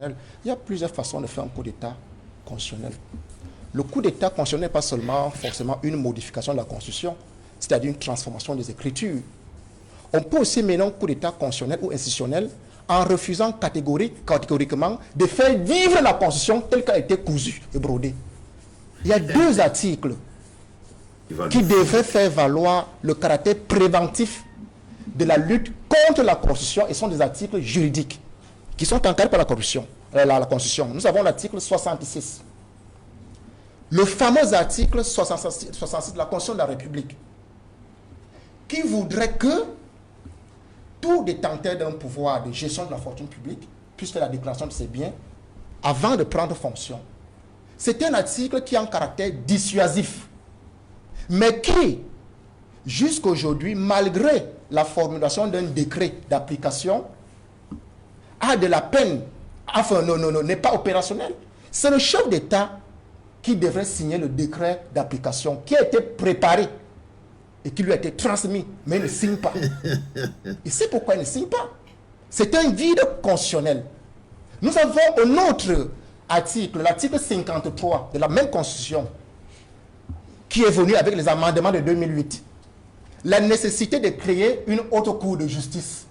Il y a plusieurs façons de faire un coup d'État constitutionnel. Le coup d'État constitutionnel n'est pas seulement forcément une modification de la Constitution, c'est-à-dire une transformation des Écritures. On peut aussi mener un coup d'État constitutionnel ou institutionnel en refusant catégoriquement de faire vivre la Constitution telle qu'elle a été cousue et brodée. Il y a deux articles qui devraient faire valoir le caractère préventif de la lutte contre la corruption et sont des articles juridiques qui sont encadrés par la corruption, la Constitution. Nous avons l'article 66. Le fameux article 66 de la Constitution de la République qui voudrait que tout détenteur d'un pouvoir de gestion de la fortune publique puisse faire la déclaration de ses biens avant de prendre fonction. C'est un article qui a un caractère dissuasif, mais qui, jusqu'aujourd'hui, malgré la formulation d'un décret d'application, a de la peine, enfin n'est pas opérationnel. C'est le chef d'État qui devrait signer le décret d'application qui a été préparé et qui lui a été transmis, mais il ne signe pas. Il sait pourquoi il ne signe pas. C'est un vide constitutionnel. Nous avons un autre article, l'article 53 de la même Constitution, qui est venu avec les amendements de 2008. La nécessité de créer une haute cour de justice.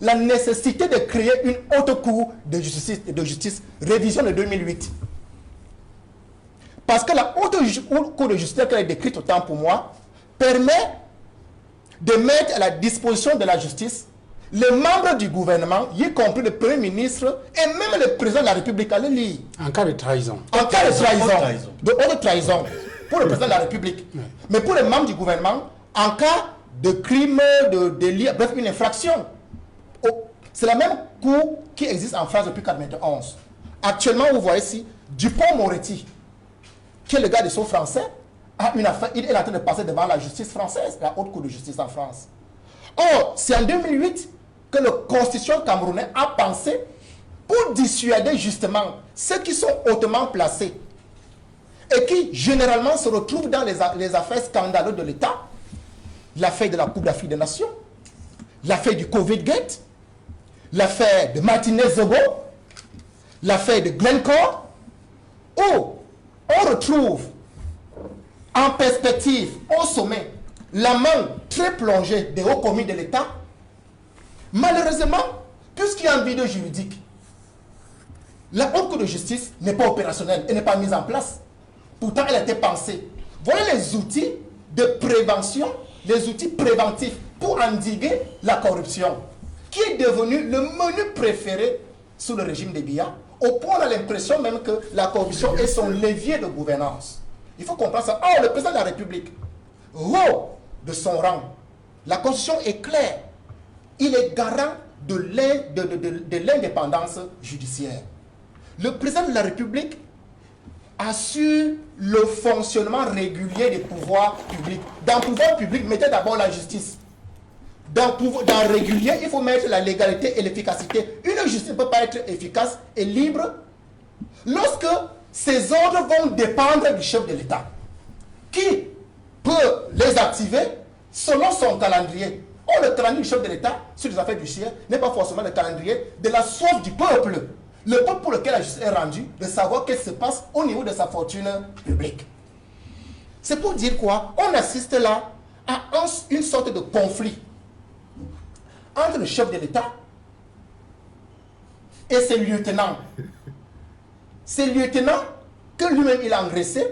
La nécessité de créer une haute cour de justice, révision de 2008. Parce que la haute cour de justice, qu'elle est décrite autant pour moi, permet de mettre à la disposition de la justice les membres du gouvernement, y compris le Premier ministre et même le président de la République, à le lire. En cas de trahison. En cas de trahison, de haute trahison, pour le président de la République. Oui. Mais pour les membres du gouvernement, en cas de crime, de délit, bref, une infraction. C'est la même cour qui existe en France depuis 1991. Actuellement, vous voyez ici, Dupond-Moretti, qui est le gars de son français, a une affaire, il est en train de passer devant la justice française, la haute cour de justice en France. Or, c'est en 2008 que le constitution camerounais a pensé pour dissuader justement ceux qui sont hautement placés et qui généralement se retrouvent dans les affaires scandaleuses de l'État, l'affaire de la Coupe d'Afrique des Nations, l'affaire du Covid-Gate, l'affaire de Martinez-Zogo, l'affaire de Glencore, où on retrouve en perspective, au sommet, la main très plongée des hauts commis de l'État. Malheureusement, puisqu'il y a un vide juridique, la haute cour de justice n'est pas opérationnelle et n'est pas mise en place. Pourtant, elle a été pensée. Voilà les outils de prévention, les outils préventifs pour endiguer la corruption, qui est devenu le menu préféré sous le régime des Biya, au point où on a l'impression même que la corruption est son levier de gouvernance. Il faut comprendre ça. Or, le président de la République, haut de son rang, la Constitution est claire. Il est garant de l'indépendance judiciaire. Le président de la République assure le fonctionnement régulier des pouvoirs publics. Dans le pouvoir public, mettez d'abord la justice. Dans régulier, il faut mettre la légalité et l'efficacité. Une justice ne peut pas être efficace et libre lorsque ces ordres vont dépendre du chef de l'État, qui peut les activer selon son calendrier. Or, le calendrier du chef de l'État sur les affaires judiciaires n'est pas forcément le calendrier de la soif du peuple. Le peuple pour lequel la justice est rendue, de savoir qu'est-ce qui se passe au niveau de sa fortune publique. C'est pour dire quoi? On assiste là à une sorte de conflit entre le chef de l'État et ses lieutenants. Ces lieutenants que lui-même il a engraissés,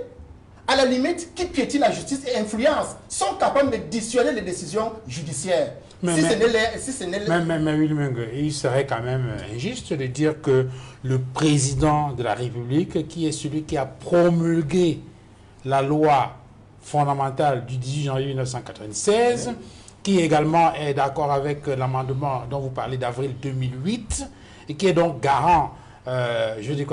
à la limite, qui piétinent la justice et influencent, sont capables de dissuader les décisions judiciaires. Mais il serait quand même injuste de dire que le président de la République, qui est celui qui a promulgué la loi fondamentale du 18 janvier 1996, qui également est d'accord avec l'amendement dont vous parlez d'avril 2008, et qui est donc garant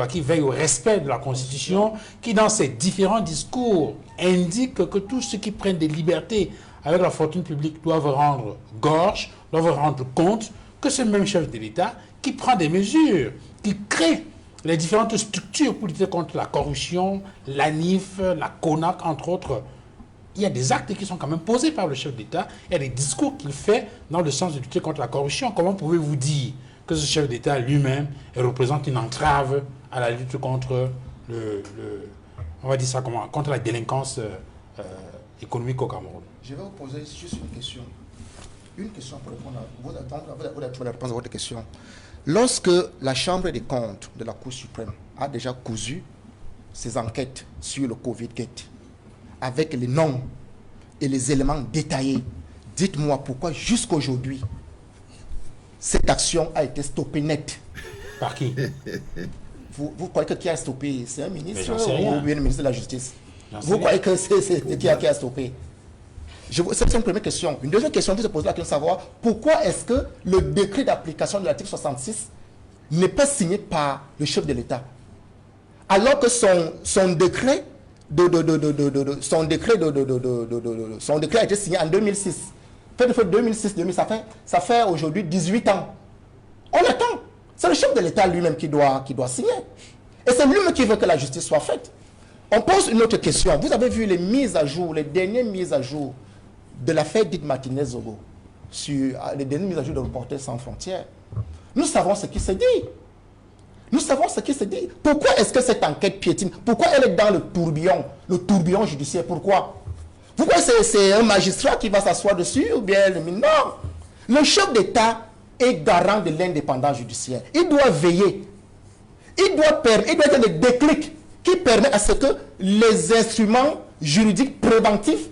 qui veille au respect de la Constitution, qui dans ses différents discours indique que tous ceux qui prennent des libertés avec la fortune publique doivent rendre gorge, doivent rendre compte, que ce même chef de l'État qui prend des mesures, qui crée les différentes structures pour lutter contre la corruption, l'ANIF, la CONAC, entre autres. Il y a des actes qui sont quand même posés par le chef d'État, il y a des discours qu'il fait dans le sens de lutter contre la corruption. Comment pouvez-vous dire que ce chef d'État lui-même représente une entrave à la lutte contre on va dire ça comment, contre la délinquance économique au Cameroun. Je vais vous poser juste une question. Une question pour répondre à votre question. Lorsque la Chambre des comptes de la Cour suprême a déjà cousu ses enquêtes sur le Covid-Gate avec les noms et les éléments détaillés, dites-moi pourquoi jusqu'aujourd'hui cette action a été stoppée net. Par qui? Vous croyez que qui a stoppé? C'est un ministre ou bien le ministre de la Justice? Vous croyez que c'est qui a stoppé? C'est une première question. Une deuxième question qui se pose là, qui est de savoir pourquoi est-ce que le décret d'application de l'article 66 n'est pas signé par le chef de l'État, alors que son décret a été signé en 2006. Fait 2006, ça fait aujourd'hui 18 ans. On attend. C'est le chef de l'État lui-même qui doit signer. Et c'est lui-même qui veut que la justice soit faite. On pose une autre question. Vous avez vu les mises à jour, les dernières mises à jour de l'affaire dite Martinez-Zogo, sur les dernières mises à jour de Reporters sans frontières. Nous savons ce qui se dit. Nous savons ce qui se dit. Pourquoi est-ce que cette enquête piétine? Pourquoi elle est dans le tourbillon judiciaire? Pourquoi c'est un magistrat qui va s'asseoir dessus ou bien le ministre? Non. Le chef d'État est garant de l'indépendance judiciaire. Il doit veiller. Il doit être le déclic qui permet à ce que les instruments juridiques préventifs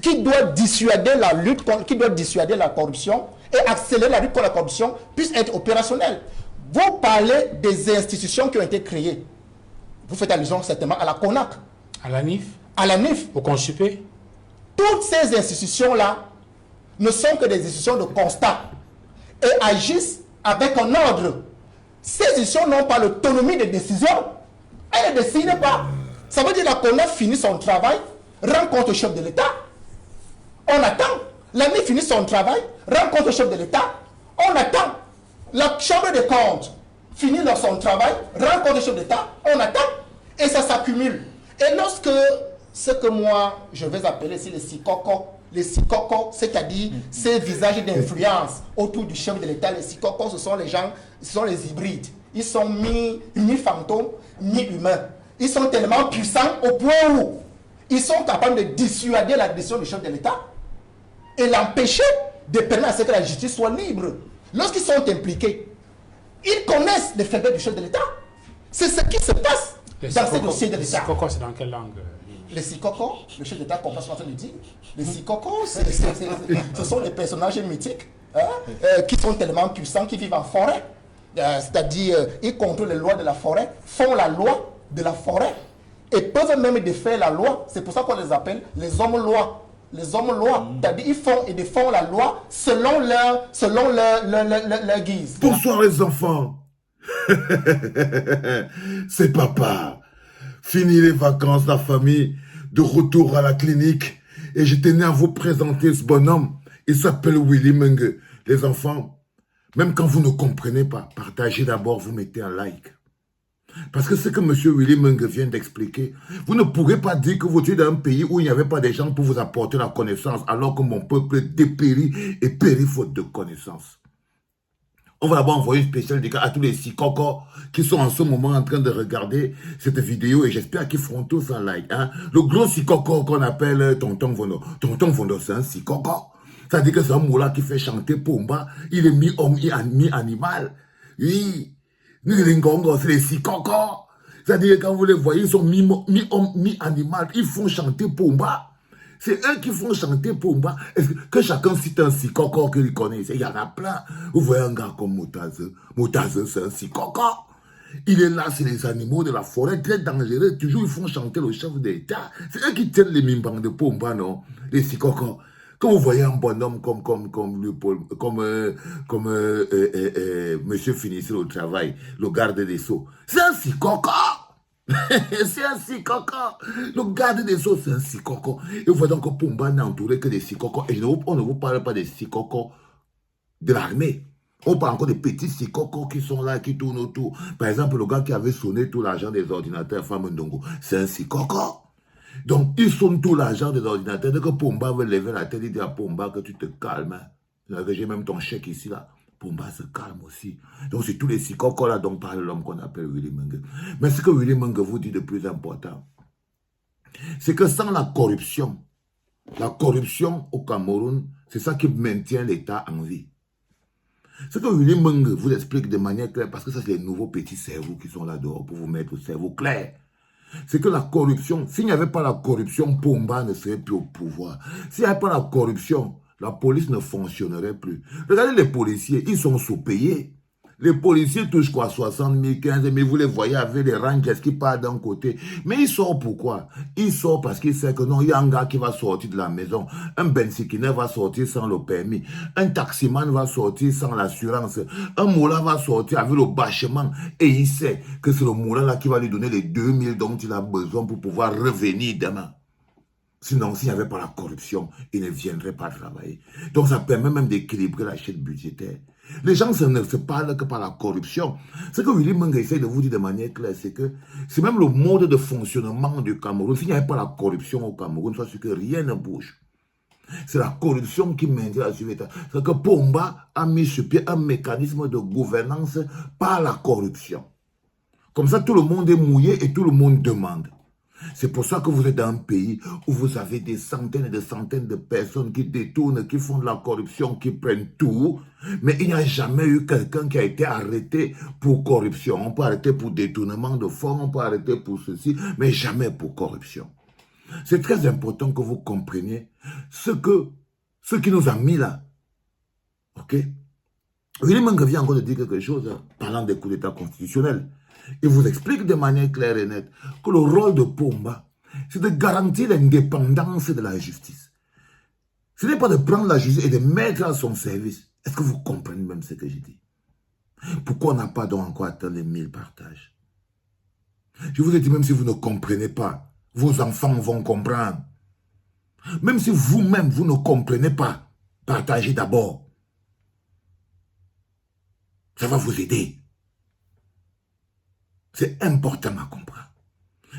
qui doivent dissuader la lutte, qui doivent dissuader la corruption et accélérer la lutte contre la corruption puissent être opérationnels. Vous parlez des institutions qui ont été créées. Vous faites allusion certainement à la CONAC. À la NIF. À la NIF. Au Consupé. Toutes ces institutions-là ne sont que des institutions de constat et agissent avec un ordre. Ces institutions n'ont pas l'autonomie de décision. Elles ne décident pas. Ça veut dire que la CONAC finit son travail, rencontre le chef de l'État. On attend. La NIF finit son travail, rencontre le chef de l'État. On attend. La Chambre des comptes finit son travail, rencontre le chef d'État, on attend, et ça s'accumule. Et lorsque ce que moi, je vais appeler ici les sikoko, c'est-à-dire ces visages d'influence autour du chef de l'État, les sikoko, ce sont les gens, ce sont les hybrides. Ils sont mi-fantômes, mi-humains. Ils sont tellement puissants au point où ils sont capables de dissuader la décision du chef de l'État et l'empêcher de permettre à ce que la justice soit libre. Lorsqu'ils sont impliqués, ils connaissent les faiblesses du chef de l'État. C'est ce qui se passe dans ces dossiers de l'État. Les sikoko, c'est dans quelle langue? Les sikoko, le chef d'État comprend ce qu'on est en train de dire. Les sikoko, ce sont des personnages mythiques qui sont tellement puissants, qui vivent en forêt. C'est-à-dire, ils contrôlent les lois de la forêt, font la loi de la forêt et peuvent même défaire la loi. C'est pour ça qu'on les appelle les hommes-lois. Les hommes-lois, c'est-à-dire ils font et défendent la loi selon leur guise. Bonsoir les enfants. C'est papa. Fini les vacances, la famille, de retour à la clinique. Et je tenais à vous présenter ce bonhomme. Il s'appelle Willy Mengue. Les enfants, même quand vous ne comprenez pas, partagez d'abord, vous mettez un like. Parce que ce que M. Willy Mengue vient d'expliquer, vous ne pourrez pas dire que vous êtes dans un pays où il n'y avait pas de gens pour vous apporter la connaissance, alors que mon peuple dépérit et périt faute de connaissance. On va d'abord envoyer une spéciale dédicace à tous les sikoko qui sont en ce moment en train de regarder cette vidéo et j'espère qu'ils feront tous un like. Hein. Le gros sikoko qu'on appelle Tonton Vondo. Tonton Vondo, c'est un sikoko. Ça veut dire que c'est un moula qui fait chanter Pomba. Il est mi-homme, mi-animal. Oui. Nous, les Ngongo, c'est les sikoko. C'est-à-dire que quand vous les voyez, ils sont mi-homme, mi-animal. Ils font chanter Pomba. C'est eux qui font chanter Pomba. Que chacun cite un sikoko qu'il connaît. Il y en a plein. Vous voyez un gars comme Moutaze. Moutaze, c'est un sikoko. Il est là, c'est les animaux de la forêt, très dangereux. Toujours, ils font chanter le chef d'État. C'est eux qui tiennent les mimbans de Pomba, non? Les sikoko. Quand vous voyez un bonhomme monsieur finissait au travail, le garde des Sceaux, c'est un sikoko. C'est un sikoko. Le garde des Sceaux, c'est un sikoko. Et vous voyez donc que Pomba n'est entouré que des sikoko. Et on ne vous parle pas des sikoko de l'armée. On parle encore des petits sikoko qui sont là, qui tournent autour. Par exemple, le gars qui avait sonné tout l'argent des ordinateurs, Famundongo, c'est un sikoko. Donc, ils sont tout l'argent des ordinateurs. Dès que Pomba veut lever la tête, il dit à Pomba que tu te calmes. Hein. J'ai même ton chèque ici, là. Pomba se calme aussi. Donc c'est tous les sicocos là dont parle l'homme qu'on appelle Willy Mengue. Mais ce que Willy Mengue vous dit de plus important, c'est que sans la corruption au Cameroun, c'est ça qui maintient l'État en vie. Ce que Willy Mengue vous explique de manière claire, parce que ça c'est les nouveaux petits cerveaux qui sont là dehors pour vous mettre au cerveau clair, c'est que la corruption, s'il n'y avait pas la corruption, Pomba ne serait plus au pouvoir. S'il n'y avait pas la corruption, la police ne fonctionnerait plus. Regardez les policiers, ils sont sous-payés. Les policiers touchent quoi, 60 000, 15 000, vous les voyez avec les rangers qui partent d'un côté. Mais ils sortent pourquoi? Ils sortent parce qu'ils savent que non, il y a un gars qui va sortir de la maison. Un bensikiné va sortir sans le permis. Un taximan va sortir sans l'assurance. Un moulin va sortir avec le bâchement. Et il sait que c'est le moulin là qui va lui donner les 2000 dont il a besoin pour pouvoir revenir demain. Sinon, s'il n'y avait pas la corruption, il ne viendrait pas travailler. Donc, ça permet même d'équilibrer la chaîne budgétaire. Les gens ne se parlent que par la corruption. Ce que Willy Mengue essaie de vous dire de manière claire, c'est que c'est même le mode de fonctionnement du Cameroun. S'il n'y avait pas la corruption au Cameroun, soit sûr que rien ne bouge. C'est la corruption qui maintient la suite. C'est que Pomba a mis sur pied un mécanisme de gouvernance par la corruption. Comme ça, tout le monde est mouillé et tout le monde demande. C'est pour ça que vous êtes dans un pays où vous avez des centaines et des centaines de personnes qui détournent, qui font de la corruption, qui prennent tout. Mais il n'y a jamais eu quelqu'un qui a été arrêté pour corruption. On peut arrêter pour détournement de fonds, on peut arrêter pour ceci, mais jamais pour corruption. C'est très important que vous compreniez ce qui nous a mis là. Ok? Willy Mengue vient encore de dire quelque chose, parlant des coups d'État constitutionnels. Il vous explique de manière claire et nette que le rôle de Pomba, c'est de garantir l'indépendance de la justice. Ce n'est pas de prendre la justice et de mettre à son service. Est-ce que vous comprenez même ce que je dis? Pourquoi on n'a pas donc encore atteint les 1000 partages? Je vous ai dit, même si vous ne comprenez pas, vos enfants vont comprendre. Même si vous-même, vous ne comprenez pas, partagez d'abord. Ça va vous aider. C'est important à comprendre.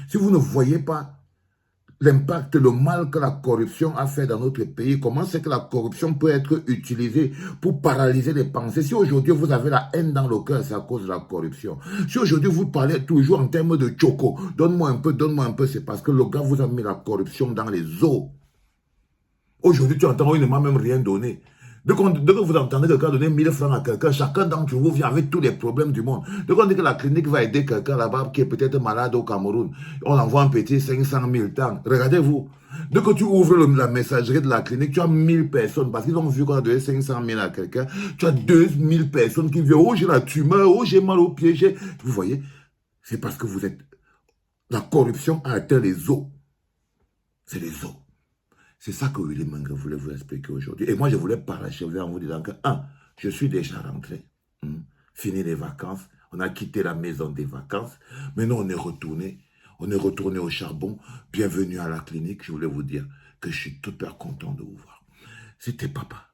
Si vous ne voyez pas l'impact, le mal que la corruption a fait dans notre pays, comment c'est que la corruption peut être utilisée pour paralyser les pensées? Si aujourd'hui vous avez la haine dans le cœur, c'est à cause de la corruption. Si aujourd'hui vous parlez toujours en termes de choco, donne-moi un peu, c'est parce que le gars vous a mis la corruption dans les os. Aujourd'hui tu entends, il ne m'a même rien donné. Dès que vous entendez quelqu'un donner 1000 francs à quelqu'un, chacun d'entre vous vient avec tous les problèmes du monde. Dès qu'on dit que la clinique va aider quelqu'un là-bas qui est peut-être malade au Cameroun, on envoie un petit 500 000 temps. Regardez-vous. Dès que tu ouvres la messagerie de la clinique, tu as 1000 personnes, parce qu'ils ont vu qu'on a donné 500 000 à quelqu'un, tu as 2000 personnes qui viennent, oh j'ai la tumeur, oh j'ai mal au pied, vous voyez, c'est parce que vous êtes... La corruption a atteint les os. C'est les os. C'est ça que Willy Mengue voulait vous expliquer aujourd'hui. Et moi, je voulais parachever en vous disant que, je suis déjà rentré. Fini les vacances. On a quitté la maison des vacances. Maintenant, on est retourné. On est retourné au charbon. Bienvenue à la clinique. Je voulais vous dire que je suis tout à fait content de vous voir. C'était papa.